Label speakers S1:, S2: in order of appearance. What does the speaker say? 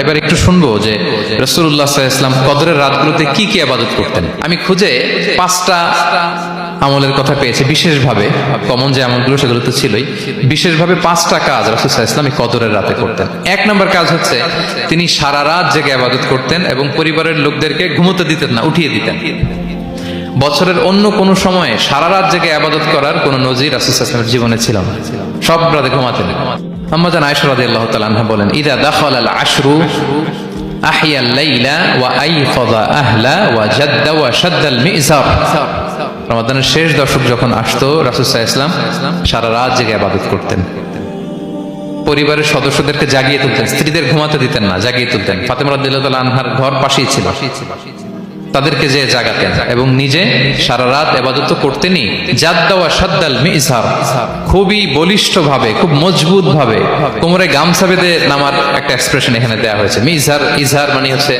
S1: এবার একটু শুনবো যে রাসূলুল্লাহ সাল্লাল্লাহু আলাইহি ওয়াসাল্লাম কদরের রাতগুলোতে কি কি ইবাদত করতেন। আমি খুঁজে 5টা আমলের কথা পেয়েছি বিশেষভাবে, কমন যে আমলগুলো সেগুলো তো ছিলই, বিশেষভাবে 5টা কাজ রাসূল সাল্লাল্লাহু আলাইহি ওয়াসাল্লাম এই কদরের রাতে করতেন। 1 নম্বর কাজ হচ্ছে তিনি সারা রাত জেগে ইবাদত করতেন এবং পরিবারের লোকদেরকে ঘুমোতে দিতেন না, উঠিয়ে দিতেন। বছরের অন্য কোনো সময়ে সারা রাত জেগে ইবাদত করার কোনো নজির রাসূল সাল্লাল্লাহু আলাইহি ওয়াসাল্লামের জীবনে ছিল না। সব রাতে ঘুমাতেন। আম্মা জান আয়েশা রাদিয়াল্লাহু তাআলা আনহা বলেন, ইযা দাখালাল আশরু আহিয়াল লাইলা ওয়া আইফাযা আহলা ওয়া জাদ্দা ওয়া শাদ্দাল মিজার। রমাদানের শেষ দশক যখন আসতো রাসূল সাল্লাল্লাহু আলাইহি ওয়াসাল্লাম সারা রাত জেগে ইবাদত করতেন। পরিবারের সদস্যদেরকে জাগিয়ে তুলতেন, স্ত্রীদের ঘুমাতে দিতেন না, জাগিয়ে তুলতেন। ফাতেমা রাদিয়াল্লাহু তাআলা আনহার ঘর পাশেই ছিল, তাদেরকে যে জাগাতেন এবং নিজে সারা রাত ইবাদত করতেনই। জাদ্দা ওয়া শাদ্দাল মিজার, খুবই বলিষ্ঠ ভাবে, খুব মজবুত ভাবে কোমরে গামছা বেঁধে নামার একটা এক্সপ্রেশন এখানে দেওয়া হয়েছে। মিজার, ইজহার মানে হচ্ছে